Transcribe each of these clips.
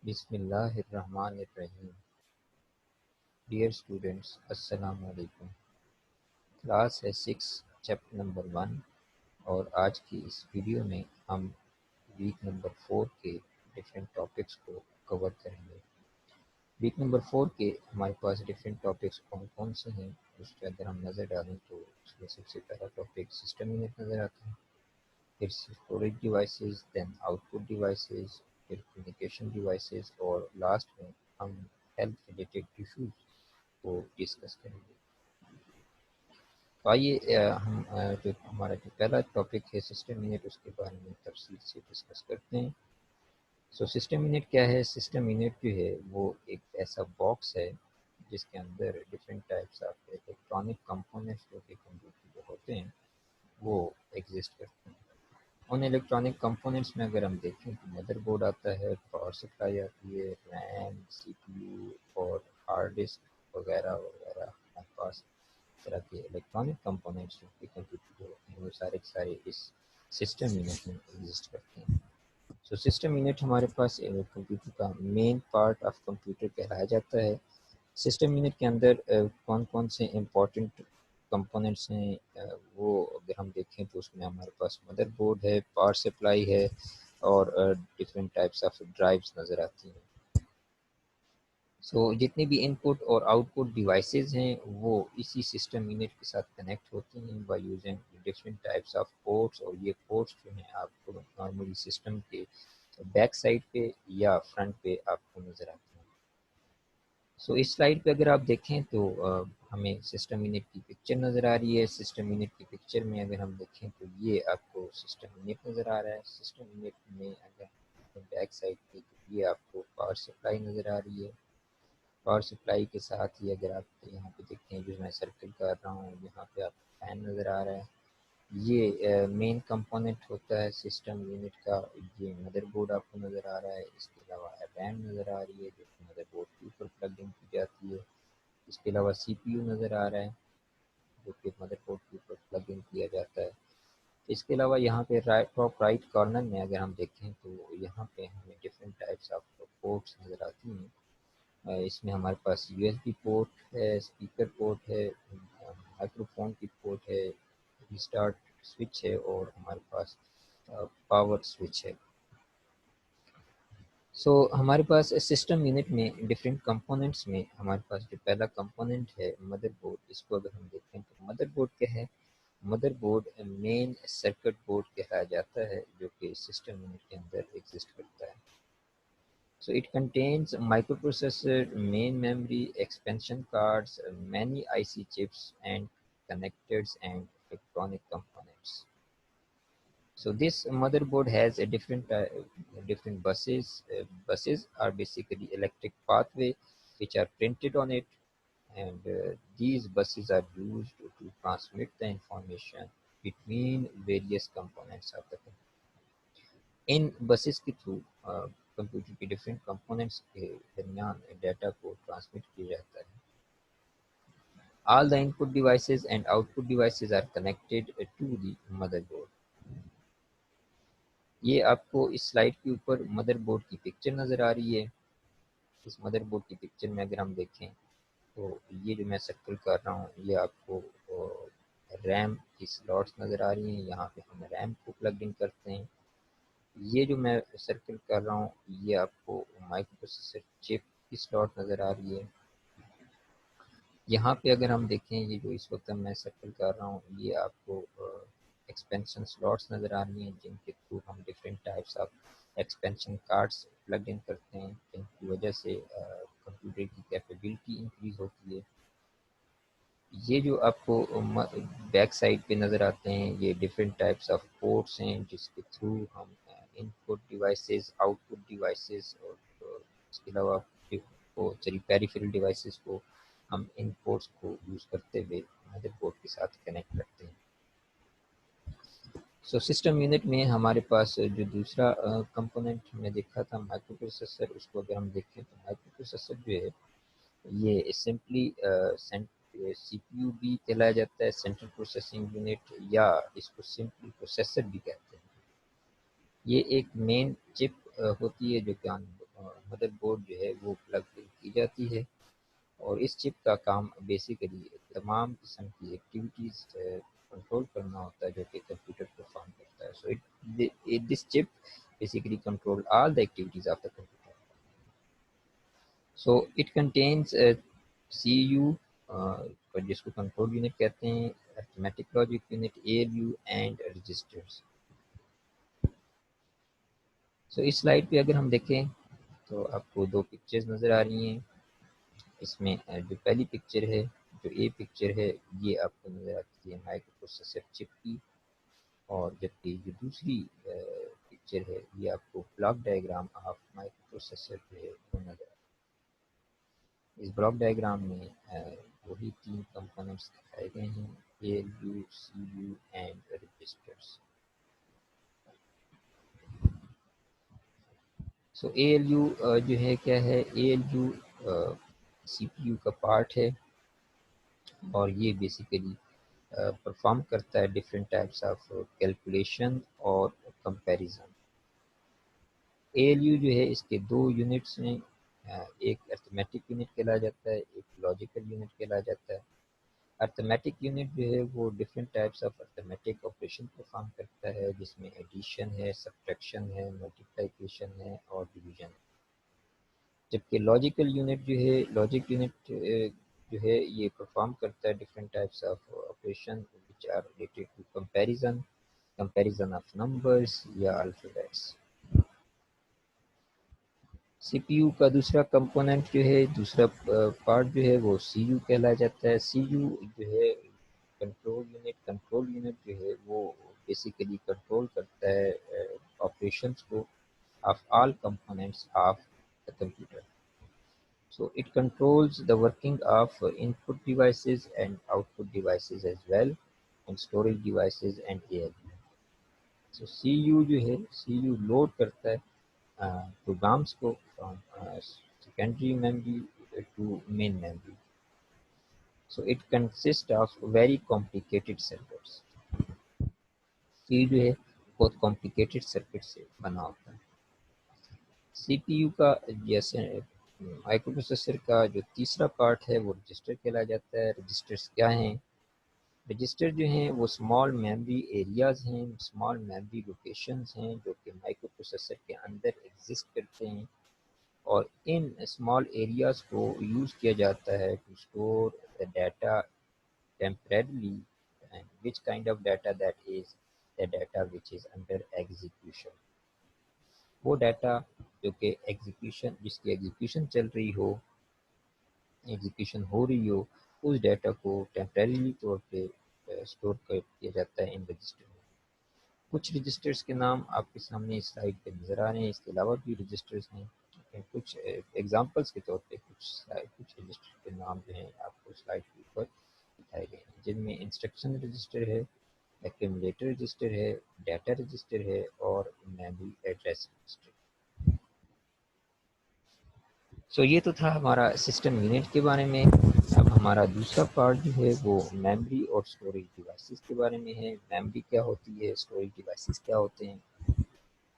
بسم اللہ الرحمن الرحیم۔ ڈیئر اسٹوڈینٹس، السلام علیکم۔ کلاس ہے 6 چیپٹر نمبر 1 اور آج کی اس ویڈیو میں ہم ویک نمبر 4 کے ڈفرینٹ ٹاپکس کو کور کریں گے۔ ویک نمبر 4 کے ہمارے پاس ڈفرینٹ ٹاپکس کون کون سے ہیں، اس پہ اگر ہم نظر ڈالیں تو اس میں سب سے پہلا ٹاپک سسٹم یونٹ نظر آتا ہے، پھر اسٹوریج ڈیوائسز، دین آؤٹ پٹ ڈیوائسز، پھر کمیونیکیشن ڈیوائسز اور لاسٹ میں ہم ہیلتھ ریلیٹڈ ایشوز کو ڈسکس کریں گے۔ تو آئیے ہم جو ہمارا جو پہلا ٹاپک ہے سسٹم یونٹ، اس کے بارے میں تفصیل سے ڈسکس کرتے ہیں۔ سسٹم یونٹ کیا ہے؟ سسٹم یونٹ جو ہے وہ ایک ایسا باکس ہے جس کے اندر different types of electronic components جو کہ کمپیوٹر کے ہوتے ہیں وہ ایگزسٹ کرتے ہیں۔ ان الیکٹرانک کمپوننٹس میں اگر ہم دیکھیں تو مدر بورڈ آتا ہے، پاور سپلائی آتی ہے، ریم، سی پی یو اور ہارڈ ڈسک وغیرہ وغیرہ۔ ہمارے پاس اس طرح کے الیکٹرانک کمپوننٹس جو کہ کمپیوٹر کے ہوتے ہیں وہ سارے کے سارے اس سسٹم یونٹ میں ایگزسٹ کرتے ہیں۔ سسٹم یونٹ ہمارے پاس کمپیوٹر کا مین پارٹ آف کمپیوٹر کہلایا جاتا ہے۔ سسٹم یونٹ کے اندر کون کون سے امپورٹنٹ کمپوننٹس ہیں وہ اگر ہم دیکھیں تو اس میں ہمارے پاس مدر بورڈ ہے، پاور سپلائی ہے اور ڈفرینٹ ٹائپس آف ڈرائیوز نظر آتی ہیں۔ جتنے بھی ان پٹ اور آؤٹ پٹ ڈیوائسز ہیں وہ اسی سسٹم یونٹ کے ساتھ کنیکٹ ہوتی ہیں by using different types of ports, اور یہ پورٹس جو ہیں آپ کو نارملی سسٹم کے بیک سائڈ پہ یا فرنٹ پہ آپ کو نظر آتے ہیں۔ اس سلائڈ پہ اگر آپ دیکھیں تو ہمیں سسٹم یونٹ کی پکچر نظر آ رہی ہے۔ سسٹم یونٹ کی پکچر میں اگر ہم دیکھیں تو یہ آپ کو سسٹم یونٹ نظر آ رہا ہے۔ سسٹم یونٹ میں اگر بیک سائڈ پہ تو یہ آپ کو پاور سپلائی نظر آ رہی ہے۔ پاور سپلائی کے ساتھ ہی اگر آپ یہاں پہ دیکھتے ہیں جو میں سرکل کر رہا ہوں، یہاں پہ آپ کو فین نظر آ رہا ہے۔ یہ مین کمپوننٹ ہوتا ہے سسٹم یونٹ کا۔ یہ مدر بورڈ آپ کو نظر آ رہا ہے، اس کے علاوہ ریم نظر آ رہی ہے جو کہ مدر بورڈ کے اوپر پلگ ان کی جاتی ہے۔ اس کے علاوہ سی پی یو نظر آ رہا ہے جو کہ مدر بورڈ کے اوپر پلگ ان کیا جاتا ہے۔ اس کے علاوہ یہاں پہ ٹاپ رائٹ کارنر میں اگر ہم دیکھیں تو یہاں پہ ہمیں ڈفرینٹ ٹائپس آف پورٹس نظر آتی ہیں۔ اس میں ہمارے پاس یو ایس بی پورٹ ہے، اسپیکر پورٹ ہے، مائکرو فون کی پورٹ ہے، ریسٹارٹ سوئچ ہے اور ہمارے پاس پاور سوئچ ہے۔ ہمارے پاس سسٹم یونٹ میں ڈفرینٹ کمپوننٹس میں ہمارے پاس جو پہلا کمپوننٹ ہے مدر بورڈ، اس کو اگر ہم دیکھیں تو مدر بورڈ کیا ہے؟ مدر بورڈ مین سرکٹ بورڈ کہلایا جاتا ہے جو کہ سسٹم یونٹ کے اندر ایگزسٹ کرتا ہے۔ It contains microprocessor, main memory, expansion cards, many IC chips and connectors and electronic components. This motherboard has a different buses. Buses are basically electric pathway which are printed on it, and these buses are used to transmit the information between various components of the computer. ان buses کے through computer کے different components کے درمیان data کو transmit کیا جاتا ہے۔ All the input devices and out put devices are connected to the motherboard. یہ آپ کو اس سلائڈ کے اوپر مدر بورڈ کی پکچر نظر آ رہی ہے۔ اس مدر بورڈ کی پکچر میں اگر ہم دیکھیں تو یہ جو میں سرکل کر رہا ہوں یہ آپ کو ریم کی سلاٹس نظر آ رہی ہیں، یہاں پہ ہم ریم کو پلگ ان کرتے ہیں۔ یہ جو میں سرکل کر رہا ہوں یہ آپ کو مائکرو پروسیسر چپ کی سلاٹ نظر آ رہی ہے۔ یہاں پہ اگر ہم دیکھیں یہ جو اس وقت میں سرکل کر رہا ہوں یہ آپ کو ایکسپینشن سلاٹس نظر آ رہی ہیں جن کے تھرو ہم different types of expansion cards plug in کرتے ہیں، جن کی وجہ سے کمپیوٹر کی کیپیبلٹی انکریز ہوتی ہے۔ یہ جو آپ کو بیک سائڈ پہ نظر آتے ہیں یہ ڈفرینٹ ٹائپس آف پورٹس ہیں جس کے تھرو ہم ان پٹ ڈیوائسز، آؤٹ پٹ ڈیوائسز اور اس کے علاوہ پیریفرل ڈیوائسز کو ہم ان پورٹس کو یوز کرتے ہوئے مدر بورڈ کے ساتھ کنیکٹ کرتے ہیں۔ سسٹم یونٹ میں ہمارے پاس جو دوسرا کمپوننٹ ہم نے دیکھا تھا مائکرو پروسیسر، اس کو اگر ہم دیکھیں تو مائکرو پروسیسر جو ہے یہ سمپلی سی پی یو بھی کہلایا جاتا ہے، سینٹرل پروسیسنگ یونٹ، یا اس کو سمپلی پروسیسر بھی کہتے ہیں۔ یہ ایک مین چپ ہوتی ہے جو کہ مدر بورڈ جو ہے وہ پلگ کی جاتی ہے، اور اس چپ کا کام بیسیکلی تمام قسم کی ایکٹیویٹیز کنٹرول کرنا ہوتا ہے جو کہ کمپیوٹر پرفارم کرتا ہے. So this chip basically control all the activities of the computer. So it contains C U جس کو کنٹرول یونٹ کہتے ہیں، arithmetic logic unit, A L U and registers. So اس سلائڈ پہ اگر ہم دیکھیں تو آپ کو دو پکچرز نظر آ رہی ہیں. اس میں جو پہلی پکچر ہے، جو اے پکچر ہے، یہ آپ کو نظر آتی ہے مائکرو پروسیسر چپ کی، اور جبکہ جو دوسری پکچر ہے یہ آپ کو block diagram of micro processor جو ہے وہ نظر آتی ہے. اس بلاک ڈائیگرام میں وہی تین کمپوننٹس دکھائے گئے ہیں، A L U, C U and registers. So A L U جو ہے کیا ہے، A L U C P U کا پارٹ ہے، اور یہ بیسیکلی پرفارم کرتا ہے ڈفرینٹ ٹائپس آف کیلکولیشن اور کمپیریزن. اے ایل یو جو ہے اس کے دو یونٹس ہیں، ایک ارتھمیٹک یونٹ کہلا جاتا ہے، ایک لاجیکل یونٹ کہلا جاتا ہے. ارتھمیٹک یونٹ جو ہے وہ different types of arithmetic operation perform کرتا ہے، جس میں ایڈیشن ہے، سبٹریکشن ہے، ملٹیپلیکیشن ہے اور ڈویژن. جبکہ لاجیکل یونٹ جو ہے، لاجک یونٹ جو ہے یہ پرفارم کرتا ہے different types of operation which are related to comparison of numbers یا الفابیٹس. سی پی یو کا دوسرا کمپوننٹ جو ہے، دوسرا پارٹ جو ہے وہ سی یو کہلا جاتا ہے. سی یو جو ہے کنٹرول یونٹ جو ہے وہ بیسیکلی کنٹرول کرتا ہے آپریشنس کو of all components of the computer. So it controls the working of input devices and output devices as well, and storage devices and ALU. So CU جو ہے، CU load کرتا ہے programmes کو from secondary memory to main memory. So it consists of very complicated circuits. CU جو ہے بہت complicated circuit سے بنا ہوتا ہے. سی پی یو کا جیسے مائکرو پروسیسر کا جو تیسرا پارٹ ہے وہ رجسٹر کہلا جاتا ہے. رجسٹرز کیا ہیں؟ رجسٹر جو ہیں وہ اسمال میموری ایریاز ہیں، اسمال میموری لوکیشنز ہیں جو کہ مائکرو پروسیسر کے اندر ایگزسٹ کرتے ہیں، اور ان اسمال ایریاز کو یوز کیا جاتا ہے to store the data temporarily. Which kind of data? That is the data which is under execution. وہ ڈیٹا جو کہ ایگزیکیوشن، جس کی ایگزیکیوشن چل رہی ہو، ایگزیکیوشن ہو رہی ہو، اس ڈیٹا کو ٹیمپریریلی طور پہ اسٹور کیا جاتا ہے ان رجسٹر میں. کچھ رجسٹرز کے نام آپ کے سامنے اس سلائڈ پہ نظر آ رہے ہیں. اس کے علاوہ بھی رجسٹرز ہیں، کچھ ایگزامپلس کے طور پہ کچھ رجسٹر کے نام جو ہیں آپ کو سلائڈ کے اوپر دکھائے گئے ہیں، جن میں انسٹرکشن رجسٹر ہے، ایکیومولیٹر رجسٹر ہے، ڈیٹا رجسٹر ہے اور میموری ایڈریس رجسٹر. سو یہ تو تھا ہمارا سسٹم یونٹ کے بارے میں. اب ہمارا دوسرا پارٹ جو ہے وہ میموری اور اسٹوریج ڈیوائسز کے بارے میں ہے. میموری کیا ہوتی ہے، اسٹوریج ڈیوائسز کیا ہوتے ہیں،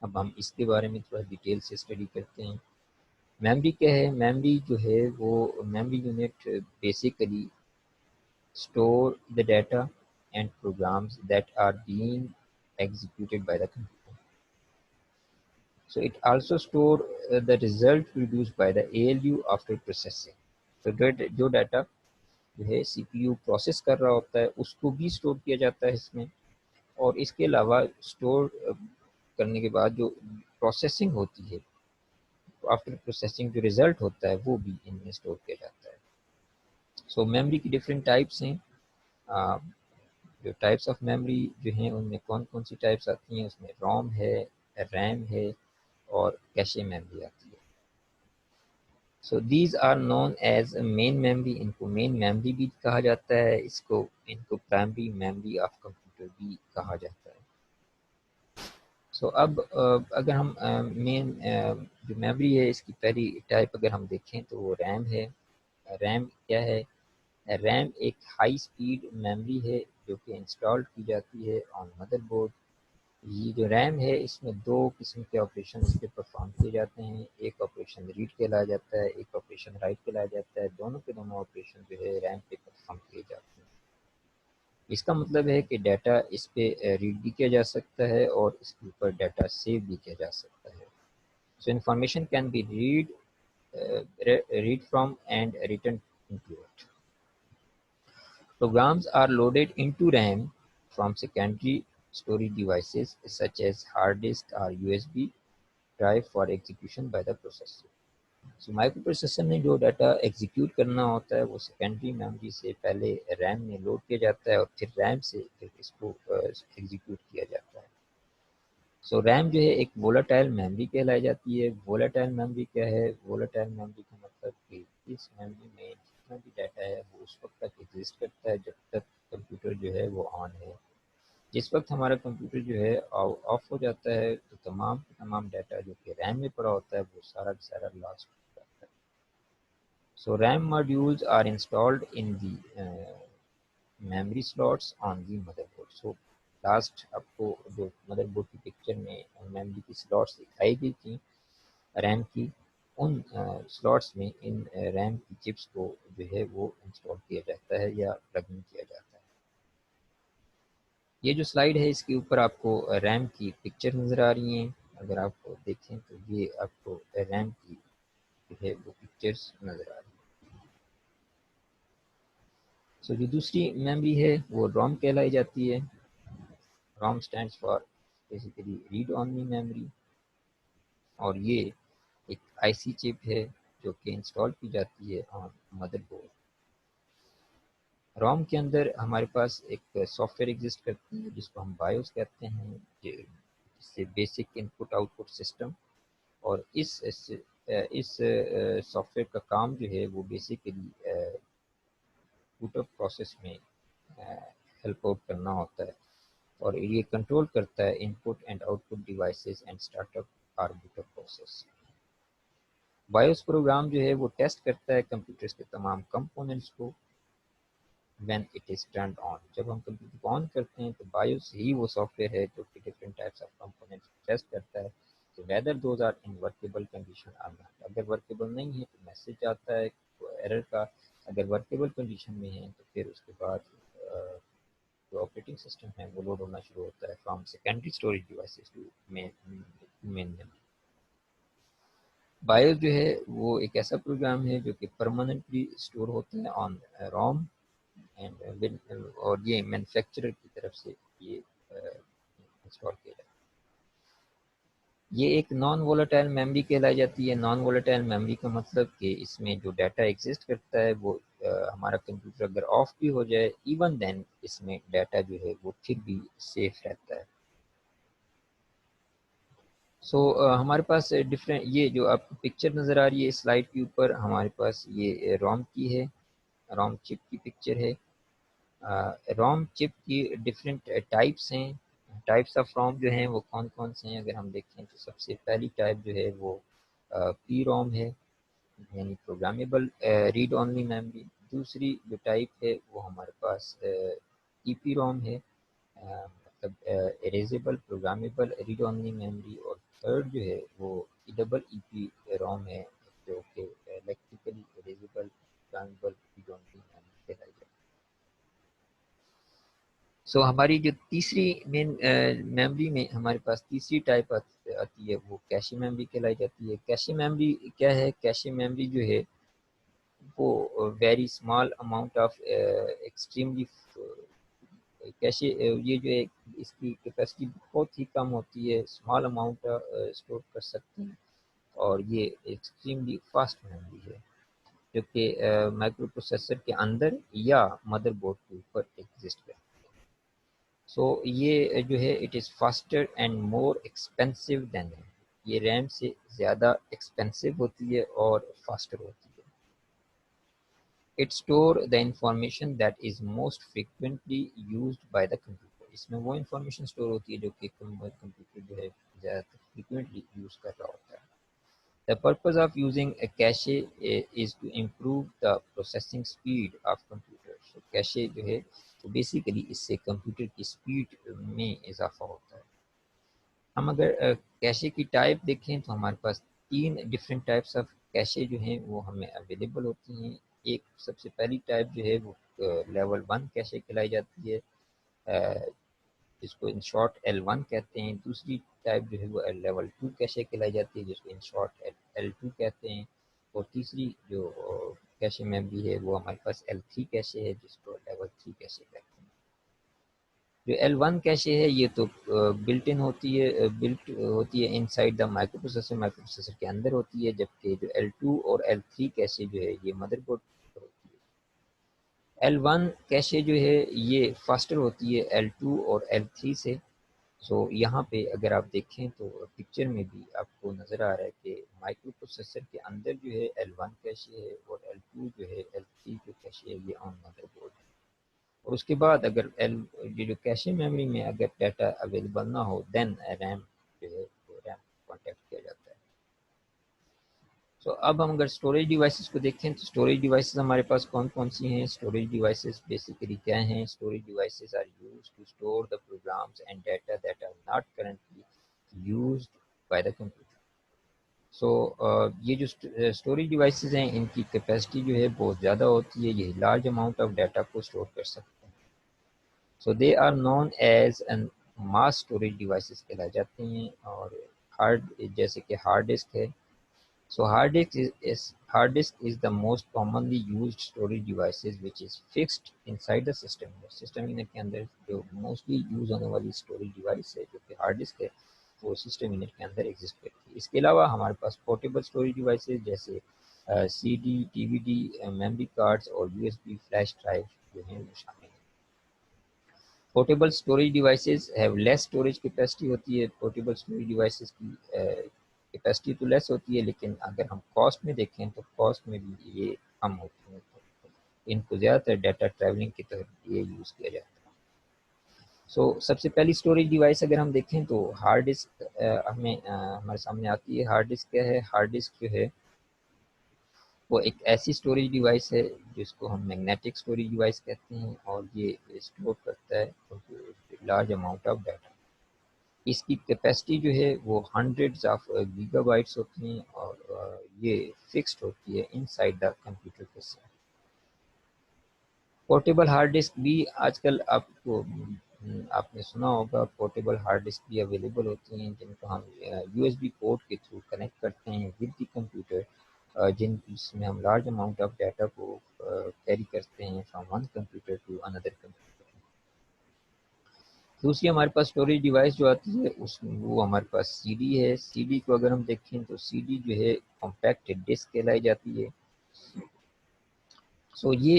اب ہم اس کے بارے میں تھوڑا ڈیٹیل سے اسٹڈی کرتے ہیں. میموری کیا ہے؟ میموری جو ہے وہ memory unit basically store the data and programs that are being executed by the computer. So it also store the result produced by the ALU after processing. So جو data جو ہے سی P you process کر رہا ہوتا ہے اس کو بھی store کیا جاتا ہے اس میں، اور اس کے علاوہ اسٹور کرنے کے بعد جو پروسیسنگ ہوتی ہے، آفٹر پروسیسنگ جو ریزلٹ ہوتا ہے وہ بھی ان میں اسٹور کیا جاتا ہے. سو میموری کی ڈفرینٹ ٹائپس ہیں. جو ٹائپس آف میموری جو ہیں ان میں کون کون سی ٹائپس آتی ہیں؟ اس میں روم ہے، ریم ہے اور کیشے میموری آتی ہے. So these are known as main memory. ان کو مین میموری بھی کہا جاتا ہے، ان کو پرائمری میموری آف کمپیوٹر بھی کہا جاتا ہے. سو اب اگر ہم مین جو میموری ہے اس کی پہلی ٹائپ اگر ہم دیکھیں تو وہ ریم ہے. ریم کیا ہے؟ ریم ایک ہائی سپیڈ میموری ہے جو کہ انسٹال کی جاتی ہے آن مدر بورڈ. یہ جو ریم ہے اس میں دو قسم کے آپریشن اس پہ پرفارم کیے جاتے ہیں، ایک آپریشن ریڈ کہلایا جاتا ہے، ایک آپریشن رائٹ کہلایا جاتا ہے، دونوں کے دونوں آپریشن جو ہے ریم پہ پرفارم کیے جاتے ہیں۔ اس کا مطلب ہے کہ ڈیٹا اس پہ ریڈ بھی کیا جا سکتا ہے اور اس کے اوپر ڈیٹا سیو بھی کیا جا سکتا ہے۔ So information can be read from and written into it. Programs are loaded into RAM from secondary storage devices such as hard disk or USB drive for execution by the processor. So micro processor نے جو data execute کرنا ہوتا ہے وہ secondary memory سے پہلے RAM میں load کیا جاتا ہے اور پھر ریم سے پھر اس کو ایگزیکیوٹ کیا جاتا ہے۔ سو ریم جو ہے ایک وولاٹائل میموری کہلائی جاتی ہے۔ وولاٹائل میموری کیا ہے؟ وولاٹائل میموری کا مطلب کہ اس میموری میں جتنا بھی ڈیٹا ہے وہ اس وقت تک ایگزسٹ کرتا ہے جب تک کمپیوٹر جو ہے وہ آن ہے۔ جس وقت ہمارا کمپیوٹر جو ہے آف ہو جاتا ہے تو تمام ڈیٹا جو کہ ریم میں پڑا ہوتا ہے وہ سارا کا سارا لاس ہو جاتا ہے۔ So RAM modules are installed in the memory slots on the motherboard. So last آپ کو جو مدر بورڈ کی پکچر میں میموری کی سلاٹس دکھائی گئی تھیں ریم کی، ان سلاٹس میں ان ریم کی چپس کو جو ہے وہ انسٹال کیا جاتا ہے یا پلگ ان کیا جاتا ہے۔ یہ جو سلائیڈ ہے اس کے اوپر آپ کو ریم کی پکچر نظر آ رہی ہیں، اگر آپ کو دیکھیں تو یہ آپ کو ریم کی جو ہے وہ پکچرز نظر آ رہی ہیں۔ سو جو دوسری میموری ہے وہ روم کہلائی جاتی ہے۔ ROM stands for basically read only memory, اور یہ ایک آئی سی چپ ہے جو کہ انسٹال کی جاتی ہے آن مدر بورڈ۔ روم کے اندر ہمارے پاس ایک سافٹ ویئر ایگزسٹ کرتی ہے جس کو ہم بایوس کہتے ہیں، جس سے basic input output system, اور اس سافٹ ویئر کا کام جو ہے وہ بیسیکلی بوٹ اپ پروسیس میں ہیلپ آؤٹ کرنا ہوتا ہے، اور یہ کنٹرول کرتا ہے input and out put devices and start up اور boot up process. BIOS program جو ہے وہ ٹیسٹ کرتا ہے کمپیوٹرز کے تمام کمپوننٹس کو when it is turned on۔ جب ہم کمپیوٹر کو آن کرتے ہیں تو بایوس ہی وہ سافٹ ویئر ہے جو کہ different types of components test کرتا ہے کہ whether those are in workable condition or not۔ اگر ورکیبل نہیں ہے تو میسج آتا ہے ایرر کا، اگر ورکیبل کنڈیشن میں ہے تو پھر اس کے بعد جو آپریٹنگ سسٹم ہے وہ لوڈ ہونا شروع ہوتا ہے from secondary storage devices to main memory. BIOS جو ہے وہ ایک ایسا پروگرام ہے جو کہ پرماننٹلی اسٹور ہوتا ہے آن روم، اور یہ مینوفیکچرر کی طرف سے یہ انسٹال کیا جاتا ہے۔ یہ ایک نان وولاٹائل میموری کہلائی جاتی ہے۔ نان وولاٹائل میموری کا مطلب کہ اس میں جو ڈیٹا ایگزسٹ کرتا ہے وہ ہمارا کمپیوٹر اگر آف بھی ہو جائے ایون دین اس میں ڈیٹا جو ہے وہ پھر بھی سیف رہتا ہے۔ سو ہمارے پاس ڈفرینٹ، یہ جو آپ کو پکچر نظر آ رہی ہے اس سلائڈ کے اوپر، ہمارے پاس یہ روم کی ہے، روم چپ کی پکچر ہے۔ روم چپ کی ڈفرینٹ ٹائپس ہیں۔ ٹائپس آف روم جو ہیں وہ کون کون سے ہیں؟ اگر ہم دیکھیں تو سب سے پہلی ٹائپ جو ہے وہ پی روم ہے، یعنی پروگرامیبل ریڈ اونلی میموری۔ دوسری جو ٹائپ ہے وہ ہمارے پاس ای پی روم ہے، مطلب اریزیبل پروگرامیبل ریڈ اونلی میموری، اور تھرڈ جو ہے وہ ڈبل ای پی روم ہے جو کہ electrically erasable programmable read only memory کہلائی جاتی ہے۔ سو ہماری جو تیسری مین میموری میں ہمارے پاس تیسری ٹائپ آتی ہے وہ کیشی میموری کہلائی جاتی ہے۔ کیشی میموری کیا ہے؟ کیشی میموری جو ہے وہ very small amount of extremely cache, یہ جو ہے اس کی کیپیسٹی بہت ہی کم ہوتی ہے، اسمال اماؤنٹ اسٹور کر سکتے ہیں، اور یہ ایکسٹریملی فاسٹ میموری ہے جو کہ مائکرو پروسیسر کے اندر یا مدر بورڈ کے اوپر ایگزسٹ کرتی ہے۔ سو یہ جو ہے it is faster and more expensive than RAM, یہ ریم سے زیادہ ایکسپینسو ہوتی ہے اور فاسٹر ہوتی ہے۔ It store the information that is most frequently used by the computer, اس میں وہ انفارمیشن اسٹور ہوتی ہے جو کہ کمپیوٹر جو ہے زیادہ فریکوینٹلی یوز کر رہا ہوتا ہے۔ The purpose of using a cache is to improve the processing speed of computers۔ So cache جو ہے تو بیسیکلی اس سے کمپیوٹر کی سپیڈ میں اضافہ ہوتا ہے۔ ہم اگر کیشے کی ٹائپ دیکھیں تو ہمارے پاس 3 ڈفرینٹ ٹائپس آف کیشے جو ہیں وہ ہمیں اویلیبل ہوتی ہیں. ایک سب سے پہلی ٹائپ جو ہے وہ لیول 1 کیشے کہلائی جاتی ہے، جس کو ان شارٹ L1 کہتے ہیں. دوسری ٹائپ جو ہے وہ لیول 2 کیشے کہلائی جاتی ہے، جس کو ان شارٹ L2 کہتے ہیں. اور تیسری جو کیشے میموری ہے وہ ہمارے پاس L3 کیشے ہے، جس کو لیول 3 کیشے کہتے ہیں. جو L1 کیشے ہے یہ تو بلٹ ان ہوتی ہے، بلٹ ہوتی ہے ان سائڈ دا مائکرو پروسیسر کے اندر ہوتی ہے، جبکہ جو L2 اور L3 کیشے جو ہے یہ مدر بورڈ پر ہوتی ہے. L1 کیشے جو ہے یہ فاسٹر ہوتی ہے L2 اور L3 سے. سو یہاں پہ اگر آپ دیکھیں تو پکچر میں بھی آپ کو نظر آ رہا ہے کہ مائکرو پروسیسر کے اندر جو ہے L1 کیشے ہے اور L2 جو ہے L3 جو کیشے ہے یہ آن مدر بورڈ ہے. اور اس کے بعد اگر یہ جو کیشے میموری میں اگر ڈیٹا اویلیبل نہ ہو دین ریم جو ہے وہ ریم کانٹیکٹ کیا جاتا ہے. سو اب ہم اگر اسٹوریج ڈیوائسز کو دیکھیں تو اسٹوریج ڈیوائسز ہمارے پاس کون کون سی ہیں. اسٹوریج ڈیوائسز بیسیکلی کیا ہیں؟ Storage devices are used to store the programs and data that are not currently used by the computer. So یہ جو اسٹوریج ڈیوائسز ہیں ان کی کیپیسٹی جو ہے بہت زیادہ ہوتی ہے، یہ لارج اماؤنٹ آف ڈیٹا کو اسٹور کر سکتے ہیں. So they are known as an mass storage devices کہلائے جاتے ہیں. اور ہارڈ جیسے کہ ہارڈ ڈسک ہے. So hard disk is the most commonly used storage devices which is fixed inside the system. System unit کے اندر جو موسٹلی یوز ہونے والی اسٹوریج ڈیوائس ہے جو کہ ہارڈ ڈسک ہے وہ سسٹم یونٹ کے اندر ایگزسٹ کرتی ہے. اس کے علاوہ ہمارے پاس پورٹیبل اسٹوریج ڈیوائسز جیسے C D, D V D, memory cards اور U S B flash drive جو ہیں وہ شامل ہیں. Portable storage devices have less storage capacity ہوتی ہے. پورٹیبل اسٹوریج ڈیوائسز کی کیپیسٹی تو لیس ہوتی ہے، لیکن اگر ہم کاسٹ میں دیکھیں تو کاسٹ میں بھی یہ کم ہوتی ہیں. ان کو زیادہ تر ڈیٹا ٹریولنگ کی طرف یہ یوز کیا جاتا ہے. سو سب سے پہلی اسٹوریج ڈیوائس اگر ہم دیکھیں تو ہارڈ ڈسک ہمیں ہمارے سامنے آتی ہے. ہارڈ ڈسک کیا ہے؟ ہارڈ ڈسک جو ہے وہ ایک ایسی اسٹوریج ڈیوائس ہے جس کو ہم میگنیٹک اسٹوریج ڈیوائس کہتے ہیں، اور یہ اسٹور کرتا ہے لارج اماؤنٹ آف ڈیٹا. اس کی کیپیسٹی جو ہے وہ ہنڈریڈز آف گیگا بائٹس ہوتی ہیں، اور یہ فکسڈ ہوتی ہے ان سائڈ دا کمپیوٹر کے ساتھ. پورٹیبل ہارڈ ڈسک بھی آج کل آپ نے سنا ہوگا، پورٹیبل ہارڈ ڈسک بھی اویلیبل ہوتی ہیں جن کو ہم یو ایس بی پورٹ کے تھرو کنیکٹ کرتے ہیں ود دی کمپیوٹر، جس میں ہم لارج اماؤنٹ آف ڈیٹا کو کیری کرتے ہیں from one computer to another computer. دوسری ہمارے پاس اسٹوریج ڈیوائس جو آتی ہے وہ ہمارے پاس سی ڈی ہے. سی ڈی کو اگر ہم دیکھیں تو سی ڈی جو ہے کمپیکٹ ڈسک کہلائی جاتی ہے. سو یہ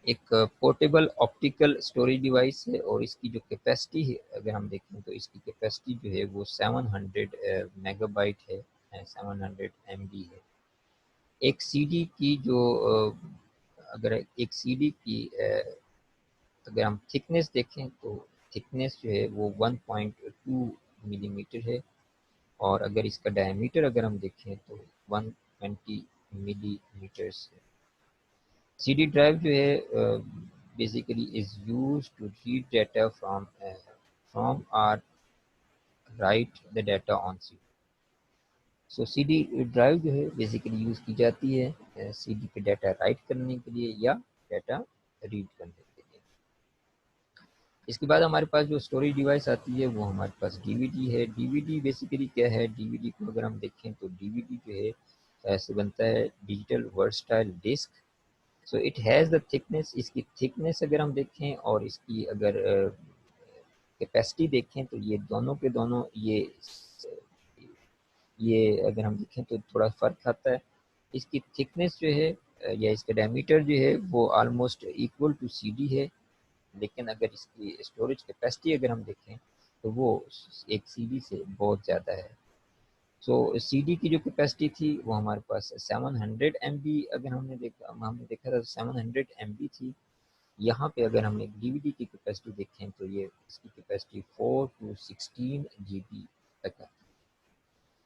ایک پورٹیبل آپٹیکل اسٹوریج ڈیوائس ہے، اور اس کی جو کیپیسٹی ہے اگر ہم دیکھیں تو اس کی کیپیسٹی جو ہے وہ 700 میگا بائٹ ہے، 700 MB ہے. ایک سی ڈی کی جو اگر ایک سی ڈی کی اگر ہم تھکنیس دیکھیں تو تھکنیس جو ہے وہ 1.2 ملی میٹر ہے، اور اگر اس کا ڈائمیٹر اگر ہم دیکھیں تو 120 ملی میٹرز ہے. سی ڈی ڈرائیو جو ہے basically is use to read data from or write the data on C D. So C D drive جو ہے بیسیکلی یوز کی جاتی ہے سی ڈی پہ ڈیٹا رائٹ کرنے کے لیے یا ڈیٹا ریڈ کرنے کے لیے. اس کے بعد ہمارے پاس جو اسٹوریج ڈیوائس آتی ہے وہ ہمارے پاس ڈی وی ڈی ہے. ڈی وی ڈی بیسیکلی کیا ہے؟ ڈی وی ڈی کو اگر ہم دیکھیں تو ڈی وی ڈی جو ہے ایسے بنتا ہے digital versatile disc. So it has the thickness. اس کی تھکنیس اگر ہم دیکھیں اور اس کی اگر کیپیسٹی دیکھیں تو یہ دونوں کے دونوں یہ اگر ہم دیکھیں تو تھوڑا فرق آتا ہے. اس کی تھکنیس جو ہے یا اس کا ڈائمیٹر جو ہے وہ almost equal to C D ہے، لیکن اگر اس کی اسٹوریج کیپیسٹی اگر ہم دیکھیں تو وہ ایک سی ڈی سے بہت زیادہ ہے. سو سی ڈی کی جو کیپیسٹی تھی وہ ہمارے پاس 700 MB اگر ہم نے دیکھا تھا 700 MB تھی. یہاں پہ اگر ہم ایک ڈی وی ڈی کی کیپیسٹی دیکھیں تو یہ اس کی کیپیسٹی 4 to 16 GB تک ہے.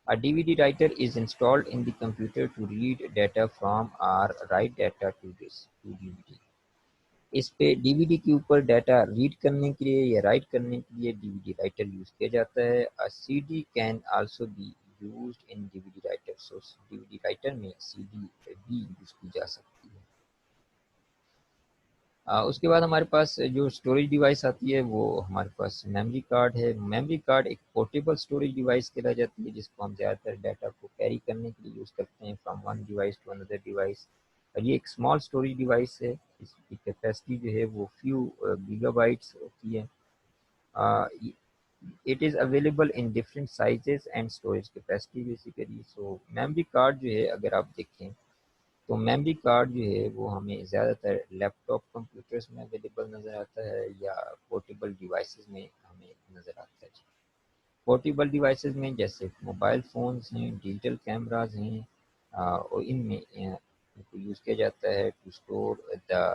A DVD writer is installed in the computer to read data from or write data to DVD. اس پہ ڈی وی ڈی کے اوپر ڈیٹا ریڈ کرنے کے لیے یا رائٹ کرنے کے لیے D V D writer use کیا جاتا ہے. C D can also be used in D V D writer. So D V D writer میں سی ڈی بھی یوز کی جا سکتی ہے. اس کے بعد ہمارے پاس جو اسٹوریج ڈیوائس آتی ہے وہ ہمارے پاس میموری کارڈ ہے. میموری کارڈ ایک پورٹیبل اسٹوریج ڈیوائس کہلا جاتی ہے جس کو ہم زیادہ تر ڈیٹا کو کیری کرنے کے لیے یوز کرتے ہیں from one device to another device. اور یہ ایک اسمال اسٹوریج ڈیوائس ہے. اس کی کیپیسٹی جو ہے وہ فیو گیگا بائٹس ہوتی ہے. It is available in different sizes and storage capacity basically. So memory card جو ہے اگر آپ دیکھیں تو میموری کارڈ جو ہے وہ ہمیں زیادہ تر لیپ ٹاپ کمپیوٹرز میں اویلیبل نظر آتا ہے یا پورٹیبل ڈیوائسز میں ہمیں نظر آتا ہے. پورٹیبل ڈیوائسز میں جیسے موبائل فونز ہیں, ڈیجیٹل کیمراز ہیں, اور ان میں کو یوز کیا جاتا ہے to store the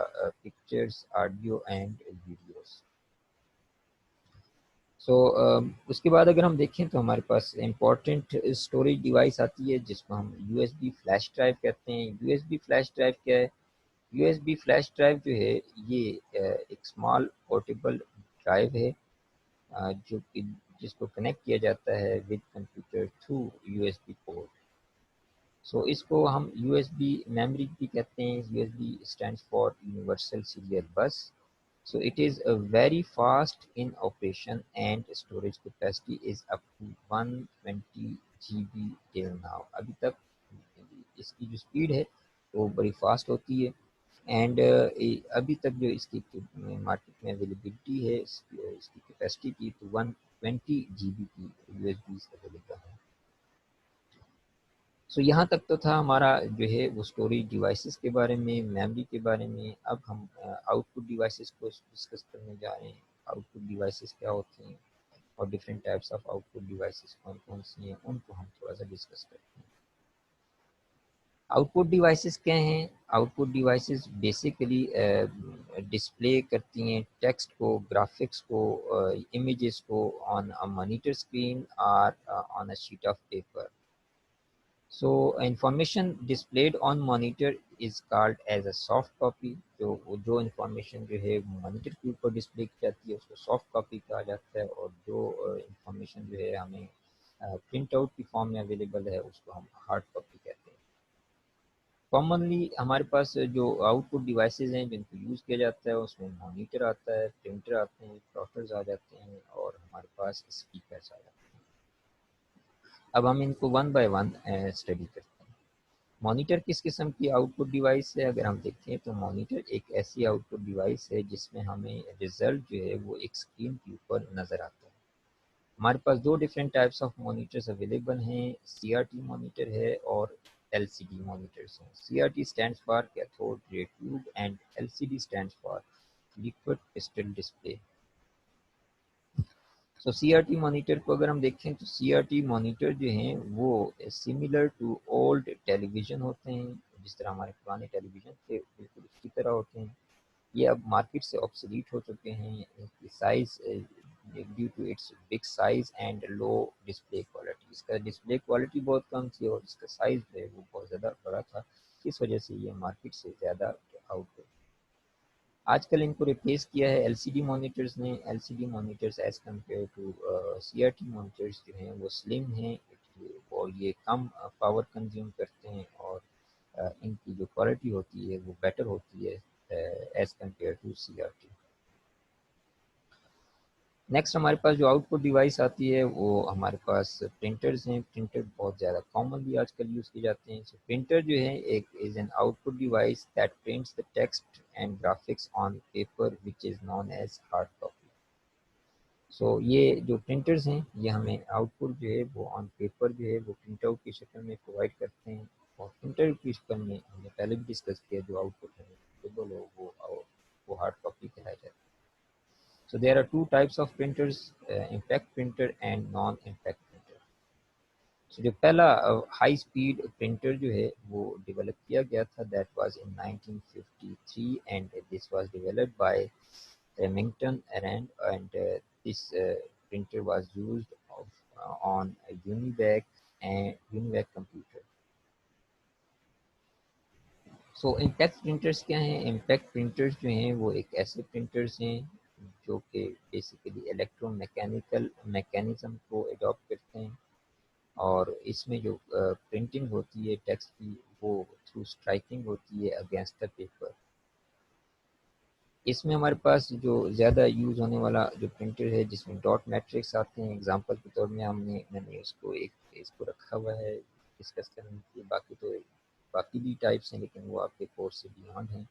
pictures, audio and videos. So اس کے بعد اگر ہم دیکھیں تو ہمارے پاس امپورٹنٹ اسٹوریج ڈیوائس آتی ہے جس کو ہم U S B flash drive کہتے ہیں. U S B flash drive کیا ہے؟ U S B flash drive جو ہے یہ ایک اسمال پورٹیبل ڈرائیو ہے جو کہ جس کو کنیکٹ کیا جاتا ہے with computer through U S B port. So اس کو ہم یو ایس بی میموری بھی کہتے ہیں. U S B stands for universal serial bus. So it is a very fast in operation and storage capacity is up to 120 GB till now. ابھی تک اس کی جو سپیڈ ہے وہ بڑی فاسٹ ہوتی ہے اینڈ ابھی تک جو اس کی مارکیٹ میں اویلیبلٹی ہے اس کی کیپیسٹی کی تو 120 GB کی یو ایس بی اویلیبل ہے. سو یہاں تک تو تھا ہمارا جو ہے وہ اسٹوریج ڈیوائسز کے بارے میں, میموری کے بارے میں. اب ہم آؤٹ پٹ ڈیوائسز کو ڈسکس کرنے جا رہے ہیں. آؤٹ پٹ ڈیوائسز کیا ہوتے ہیں اور different types of out put devices کون کون سی ہیں ان کو ہم تھوڑا سا ڈسکس کرتے ہیں. آؤٹ پٹ ڈیوائسز کیا ہیں؟ Out put devices basically display کرتی ہیں ٹیکسٹ کو, گرافکس کو, امیجز کو آن مانیٹر اسکرین اور on a sheet of paper. So information displayed on monitor is called as a soft copy. جو انفارمیشن جو ہے مانیٹر کے اوپر ڈسپلے کی جاتی ہے اس کو سافٹ کاپی کہا جاتا ہے, اور جو انفارمیشن جو ہے ہمیں پرنٹ آؤٹ کی فارم میں اویلیبل ہے اس کو ہم ہارڈ کاپی کہتے ہیں. کامنلی ہمارے پاس جو آؤٹ پٹ ڈیوائسیز ہیں جن کو یوز کیا جاتا ہے اس میں مانیٹر آتا ہے, پرنٹر آتے ہیں, پلاٹرز آ جاتے ہیں اور ہمارے پاس اسپیکرز آ جاتے ہیں. اب ہم ان کو ون بائی ون اسٹڈی کرتے ہیں. مانیٹر کس قسم کی آؤٹ پٹ ڈیوائس ہے؟ اگر ہم دیکھیں تو مانیٹر ایک ایسی آؤٹ پٹ ڈیوائس ہے جس میں ہمیں رزلٹ جو ہے وہ ایک اسکرین کے اوپر نظر آتا ہے. ہمارے پاس دو different types of monitors available ہیں. سی آر ٹی مانیٹر ہے اور ایل سی ڈی مانیٹرز ہیں. C R T stands for cathode ray tube and L C D stands for liquid crystal display. So C R T monitor کو اگر ہم دیکھیں تو سی R T monitor جو ہیں وہ similar to old television ہوتے ہیں. جس طرح ہمارے پرانے ٹیلی ویژن تھے بالکل اسی طرح ہوتے ہیں. یہ اب مارکیٹ سے آبسلیٹ ہو چکے ہیں. ان کی size due to its big size and low display quality, اس کا ڈسپلے کوالٹی بہت کم تھی اور اس کا سائز جو ہے وہ بہت زیادہ بڑا تھا, اس وجہ سے یہ مارکیٹ سے زیادہ آؤٹ ہوئے. آج کل ان کو ریپلیس کیا ہے ایل سی ڈی مانیٹرز نے. L C D monitors as compare to C R T monitors جو ہیں وہ سلم ہیں اور یہ کم پاور کنزیوم کرتے ہیں اور ان کی جو کوالٹی ہوتی ہے وہ بیٹر ہوتی ہے as compare to C R T. Next ہمارے پاس جو آؤٹ پٹ ڈیوائس آتی ہے وہ ہمارے پاس پرنٹرز ہیں. پرنٹر بہت زیادہ کامنلی آج کل یوز کیے جاتے ہیں. سو پرنٹر جو ہے ایک is an output device that prints the text and graphics on paper which is known as hard copy. So یہ جو پرنٹرز ہیں یہ ہمیں آؤٹ پٹ جو ہے وہ آن پیپر جو ہے وہ پرنٹ آؤٹ کی شکل میں پرووائڈ کرتے ہیں, اور پرنٹر کی شکل میں ہم نے پہلے بھی ڈسکس کیا جو آؤٹ پٹ ہے وہ ہارڈ کاپی کہلایا جاتا ہے. So there are two types of printers, impact printer and non-impact printer. So جو پہلا ہائی اسپیڈ پرنٹر جو ہے وہ ڈیولپ کیا گیا تھا that was in 1953 and this was developed by Remington Rand and this printer was used on a UNIVAC computer. So impact printers کیا ہیں؟ امپیکٹ پرنٹرز جو ہیں وہ ایک ایسے پرنٹرز ہیں جو کہ بیسیکلی الیکٹرو میکینیکل میکینزم کو اڈاپٹ کرتے ہیں، اور اس میں جو پرنٹنگ ہوتی ہے ٹیکسٹ کی وہ تھرو اسٹرائکنگ ہوتی ہے اگینسٹ دا پیپر۔ اس میں ہمارے پاس جو زیادہ یوز ہونے والا جو پرنٹر ہے جس میں ڈاٹ میٹرکس آتے ہیں، اگزامپل کے طور میں میں نے اس کو رکھا ہوا ہے ڈسکس کرنے کے لیے، باقی بھی ٹائپس ہیں لیکن وہ آپ کے کورس سے بیانڈ ہیں۔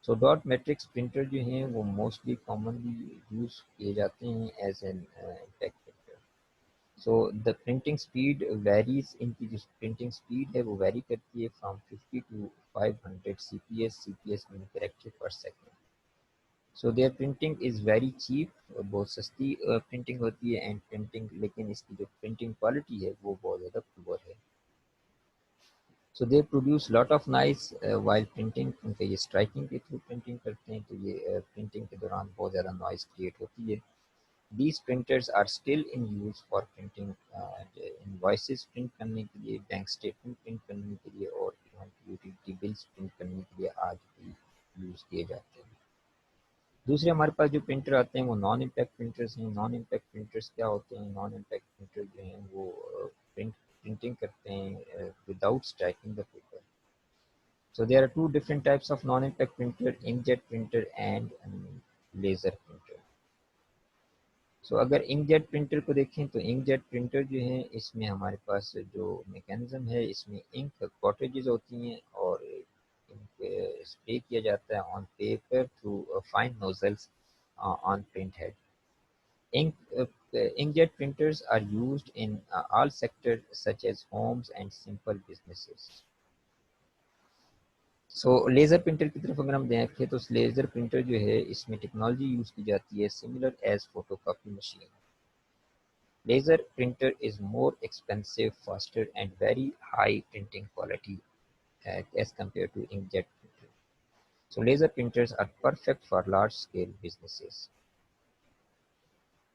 سو ڈاٹ میٹرکس پرنٹر جو ہیں وہ موسٹلی کامنلی یوز کیے جاتے ہیں as an impact printer. So the printing speed varies, ان کی جو پرنٹنگ اسپیڈ ہے وہ ویری کرتی ہے from 50 to 500 C P S mean character per second. So their printing is very cheap, بہت سستی پرنٹنگ ہوتی ہے اینڈ پرنٹنگ، لیکن اس کی جو پرنٹنگ کوالٹی ہے وہ بہت زیادہ پور ہے۔ So they produce lot of noise while printing, کیونکہ یہ اسٹرائکنگ کے تھرو پرنٹنگ کرتے ہیں تو یہ پرنٹنگ کے دوران بہت زیادہ نوائز کریٹ ہوتی ہے۔ These printers are still in use for printing, invoices print کرنے کے لیے، بینک اسٹیٹمنٹ پرنٹ کرنے کے لیے، اور یوٹیلیٹی بلس پرنٹ کرنے کے لیے آج بھی یوز کیے جاتے ہیں۔ دوسرے ہمارے پاس جو پرنٹر آتے ہیں وہ نان امپیکٹ پرنٹرز ہیں۔ نان امپیکٹ پرنٹرز کیا ہوتے ہیں؟ نان امپیکٹ پرنٹر جو ہیں وہ پرنٹنگ کرتے ہیں without striking the paper. So there are two different types of non impact printer, inkjet printer and laser printer. So اگر انک جیٹ پرنٹر کو دیکھیں تو انک جیٹ پرنٹر جو ہیں اس میں ہمارے پاس جو میکینزم ہے اس میں انک کارٹریجز ہوتی ہیں اور اسپرے کیا جاتا ہے on paper through fine nozzles on print head. Inkjet printers are used in all sectors such as homes and simple businesses. So laser printer کی طرف اگر ہم دیکھیں تو لیزر پرنٹر جو ہے اس میں ٹیکنالوجی یوز کی جاتی ہے similar as photocopy machine. Laser printer is more expensive, faster and very high printing quality as compare to inkjet printer. So laser printers are perfect for large scale businesses.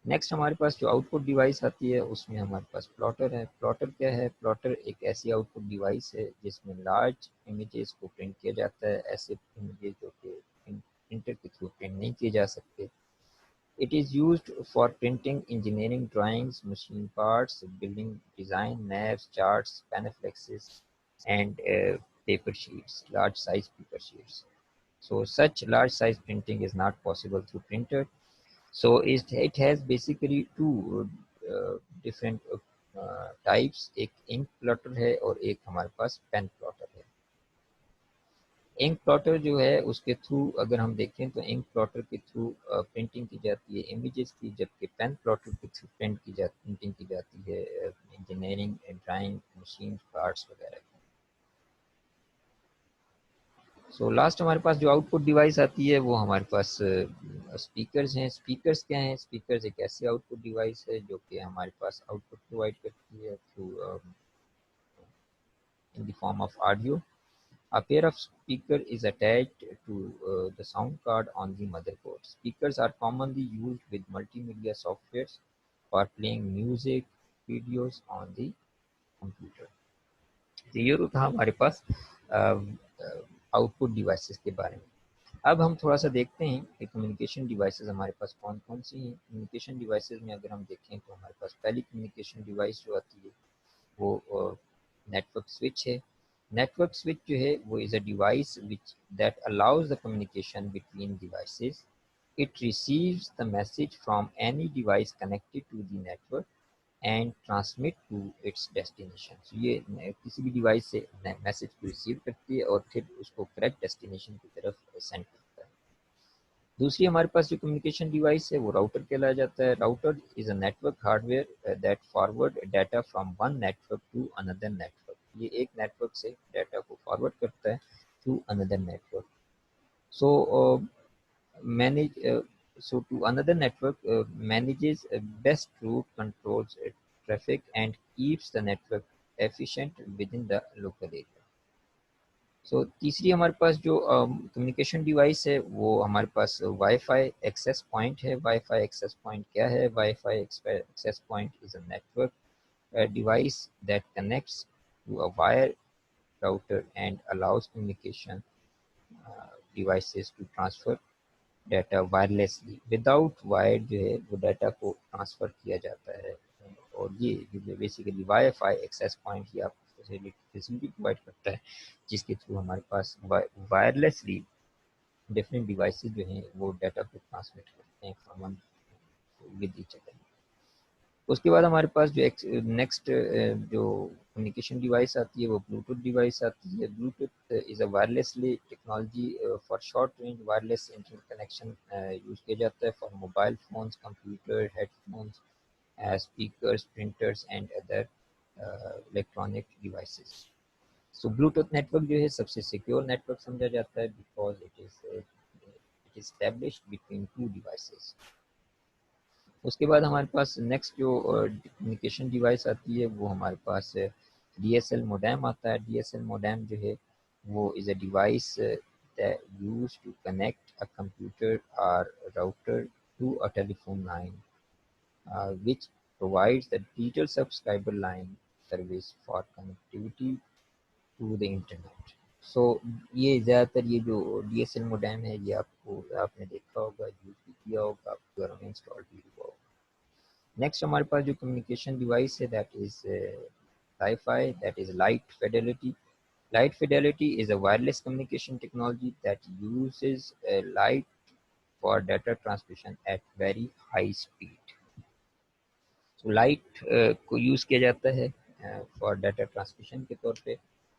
Next ہمارے پاس جو out put device آتی ہے اس میں ہمارے پاس platter ہے۔ Platter کیا ہے؟ پلاٹر ایک ایسی آؤٹ پٹ ڈیوائس ہے جس میں لارج امیجز کو پرنٹ کیا جاتا ہے، ایسے امیجز جو کہ پرنٹر کے تھرو پرنٹ نہیں کیے جا سکتے۔ It is used for printing engineering drawings, machine parts, building design, maps, charts, panaflexes and paper sheets, large size paper sheets. So such large size printing is not possible through printer. So it has basically two different types، ایک انک platter ہے اور ایک ہمارے پاس pain platter ہے۔ انک platter جو ہے اس کے through اگر ہم دیکھیں تو انک پلاٹر کے تھرو پرنٹنگ کی جاتی ہے امیجز کی، جبکہ پین پلاٹر کے تھرو پرنٹنگ کی جاتی ہے انجینئرنگ ڈرائنگ، مشین پارٹس وغیرہ کی۔ سو لاسٹ ہمارے پاس جو آؤٹ پٹ ڈیوائس آتی ہے وہ ہمارے پاس اسپیکرز ہیں۔ اسپیکرز کیا ہیں؟ اسپیکرز ایک ایسی آؤٹ پٹ ڈیوائس ہے جو کہ ہمارے پاس آؤٹ پٹ پرووائڈ کرتی ہے through in the form of audio. A pair of speaker is attached to the sound card on the motherboard. Speakers are commonly used with multimedia softwares for playing music, videos on the computer. تو یہ تھا ہمارے pass out put devices کے بارے میں۔ اب ہم تھوڑا سا دیکھتے ہیں کہ کمیونیکیشن ڈیوائسز ہمارے پاس کون کون سی ہیں۔ کمیونیکیشن ڈیوائسز میں اگر ہم دیکھیں تو ہمارے پاس پہلی کمیونیکیشن ڈیوائس جو آتی ہے وہ نیٹ ورک سوئچ ہے۔ نیٹ ورک سوئچ جو ہے وہ is a device which that allows the communication between devices. It receives the message from any device connected to the network and transmit to its destination. یہ کسی بھی device سے message کو receive کرتی ہے اور پھر اس کو کریکٹ ڈیسٹینیشن کی طرف سینڈ کرتا ہے۔ دوسری ہمارے پاس جو کمیونیکیشن ڈیوائس ہے وہ راؤٹر کہلایا جاتا ہے۔ Router is a network hardware that forward data from one network to another network. یہ ایک نیٹ ورک سے ڈیٹا کو فارورڈ کرتا ہے to another network. So manage so to another network manages best route, controls traffic and keeps the network efficient within the local area. سو تیسری ہمارے پاس جو کمیونیکیشن ڈیوائس ہے وہ ہمارے پاس وائی فائی ایکسیس پوائنٹ ہے۔ وائی فائی ایکسیس پوائنٹ کیا ہے؟ Wi fi access point is a network device that connects to a wire router and allows communication devices to transfer data wirelessly without wire جو ہے وہ data کو transfer کیا جاتا ہے. اور یہ basically wifi access point ہی آپ کو فیسلٹی پرووائڈ کرتا ہے جس کے تھرو ہمارے پاس وائرلیسلی ڈفرینٹ ڈیوائسز جو ہیں وہ ڈیٹا کو ٹرانسمٹ کرتے ہیں from one with each other. اس کے بعد ہمارے پاس جو نیکسٹ جو کمیونیکیشن ڈیوائس آتی ہے وہ بلوٹوتھ ڈیوائس آتی ہے. Bluetooth is a wirelessly technology for short range wireless internet connection use کیا جاتا ہے for mobile phones, computer, headphones, speakers, printers and other electronic devices. So Bluetooth network جو ہے سب سے سیکیور نیٹ ورک سمجھا جاتا ہے because it is established between two devices. اس کے بعد ہمارے پاس نیکسٹ جو کمیونیکیشن ڈیوائس آتی ہے وہ ہمارے پاس ڈی ایس ایل موڈیم آتا ہے. ڈی ایس ایل موڈیم جو ہے وہ is a device use to connect a computer اور router to a telephone line which provides the detailed subscriber line service for connectivity to the internet. سو یہ زیادہ تر یہ جو ڈی ایس ایل موڈیم ہے یہ آپ نے دیکھا ہوگا, یوز بھی کیا ہوگا, آپ کے گھر میں انسٹال بھی ہوا ہوگا. نیکسٹ ہمارے پاس جو کمیونیکیشن ڈیوائس ہے that is wi fi, that is light fidelity. Light fidelity is a wireless communication technology that uses light for data transmission at very high speed. So light کو use کیا جاتا ہے for data transmission کے طور پہ,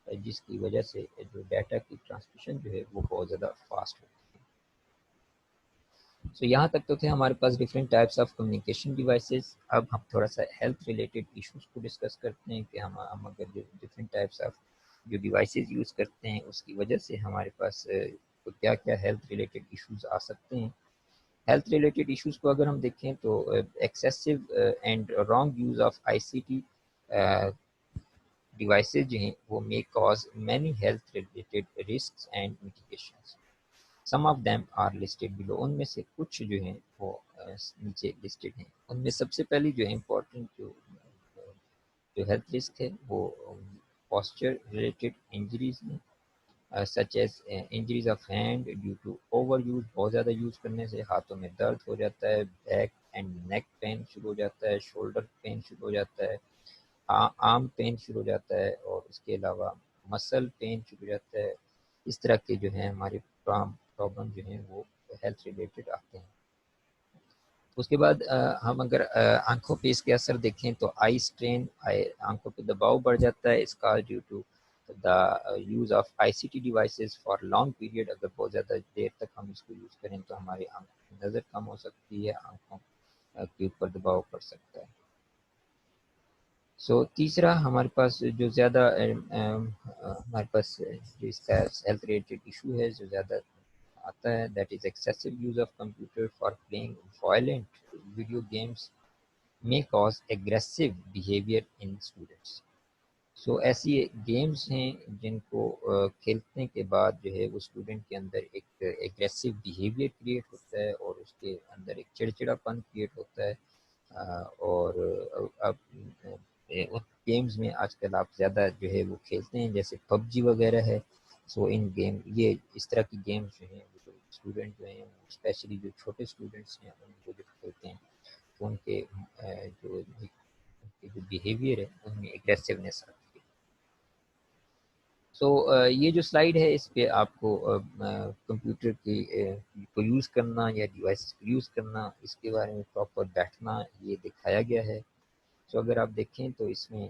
جس کی وجہ سے جو ڈیٹا کی ٹرانسمیشن جو ہے وہ بہت زیادہ فاسٹ ہوتی ہے. سو یہاں تک تو تھے ہمارے پاس different types of communication devices. اب ہم تھوڑا سا ہیلتھ ریلیٹڈ ایشوز کو ڈسکس کرتے ہیں کہ ہم اگر جو ڈفرینٹ ٹائپس آف جو ڈیوائسز یوز کرتے ہیں اس کی وجہ سے ہمارے پاس کیا کیا ہیلتھ ریلیٹڈ ایشوز آ سکتے ہیں. ہیلتھ ریلیٹڈ ایشوز کو اگر ہم دیکھیں تو excessive and wrong use of I C T devices جو ہیں وہ may cause many health related risks and mitigations. Some of them are listed below. ان میں سے کچھ جو ہیں وہ نیچے لسٹڈ ہیں. ان میں سب سے پہلی جو امپورٹنٹ جو ہیلتھ رسک ہے وہ پوسچر ریلیٹڈ انجریز ہیں, such as injuries of hand due to over use. بہت زیادہ یوز کرنے سے ہاتھوں میں درد ہو جاتا ہے, بیک اینڈ نیک پین شروع ہو جاتا ہے, شولڈر پین شروع ہو جاتا ہے, آرم پین شروع ہو جاتا ہے, اور اس کے علاوہ مسل پین شروع ہو جاتا ہے. اس طرح کے جو ہیں ہمارے پرابلم جو ہیں وہ ہیلتھ ریلیٹڈ آتے ہیں. اس کے بعد ہم اگر آنکھوں پہ اس کے اثر دیکھیں تو آئی اسٹرین, آنکھوں پہ دباؤ بڑھ جاتا ہے. اس کا due to the use of I C T devices for long period. اگر بہت زیادہ دیر تک ہم اس کو یوز کریں تو ہماری آنکھوں کی نظر کم ہو سکتی ہے, آنکھوں کے اوپر دباؤ پڑ سکتا ہے. سو تیسرا ہمارے پاس جو زیادہ ہمارے پاس جو اس کا ہیلتھ ریلیٹڈ ایشو ہے جو زیادہ آتا ہے that is excessive use of computer for playing violent video games may cause aggressive behavior in students. سو ایسی گیمز ہیں جن کو کھیلنے کے بعد جو ہے وہ اسٹوڈنٹ کے اندر ایک ایگریسو بیہیویئر کریٹ ہوتا ہے اور اس کے اندر ایک چڑچڑا پن کریٹ ہوتا ہے. اور اب گیمز میں آج کل آپ زیادہ جو ہے وہ کھیلتے ہیں جیسے پب جی وغیرہ ہے. سو ان گیم یہ اس طرح کی گیمز جو ہیں جو اسٹوڈنٹ جو ہیں اسپیشلی جو چھوٹے اسٹوڈنٹس ہیں ان کو جو کھیلتے ہیں تو ان کے جو بیہیویئر ہے ان میں ایگریسونیس آتی ہے. سو یہ جو سلائیڈ ہے اس پہ آپ کو کمپیوٹر کو یوز کرنا یا ڈیوائسز کو یوز کرنا اس کے بارے میں پراپر بیٹھنا یہ دکھایا گیا ہے. سو اگر آپ دیکھیں تو اس میں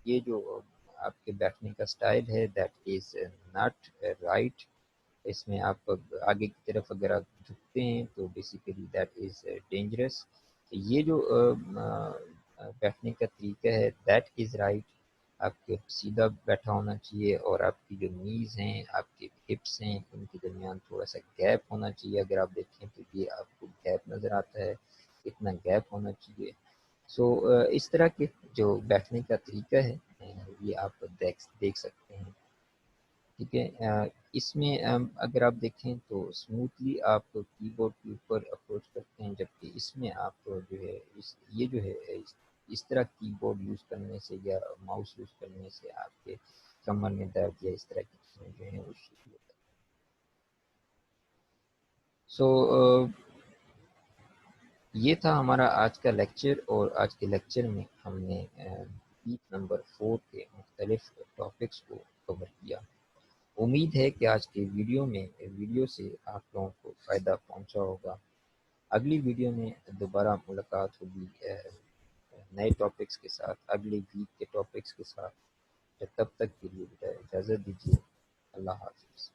یہ جو آپ کے بیٹھنے کا سٹائل ہے دیٹ از ناٹ رائٹ. اس میں آپ آگے کی طرف اگر آپ جھکتے ہیں تو بیسیکلی دیٹ از ڈینجرس. یہ جو بیٹھنے کا طریقہ ہے دیٹ از رائٹ. آپ کے سیدھا بیٹھا ہونا چاہیے اور آپ کی جو نیز ہیں آپ کے ہپس ہیں ان کے درمیان تھوڑا سا گیپ ہونا چاہیے. اگر آپ دیکھیں تو یہ آپ کو گیپ نظر آتا ہے, اتنا گیپ ہونا چاہیے. سو اس طرح کے جو بیٹھنے کا طریقہ ہے یہ آپ دیکھ سکتے ہیں. ٹھیک ہے, اس میں اگر آپ دیکھیں تو اسموتھلی آپ کی بورڈ کے اوپر اپروچ کرتے ہیں, جبکہ اس میں آپ جو ہے یہ جو ہے اس طرح کی بورڈ یوز کرنے سے یا ماؤس یوز کرنے سے آپ کے کمر میں درد یا اس طرح کی چیزیں جو ہیں وہ شروع ہوتا ہے. سو یہ تھا ہمارا آج کا لیکچر، اور آج کے لیکچر میں ہم نے ویک نمبر 4 کے مختلف ٹاپکس کو کور کیا۔ امید ہے کہ آج کے ویڈیو سے آپ لوگوں کو فائدہ پہنچا ہوگا۔ اگلی ویڈیو میں دوبارہ ملاقات ہوگی نئے ٹاپکس کے ساتھ، اگلی ویک کے ٹاپکس کے ساتھ۔ تب تک کے لیے اجازت دیجیے۔ اللہ حافظ۔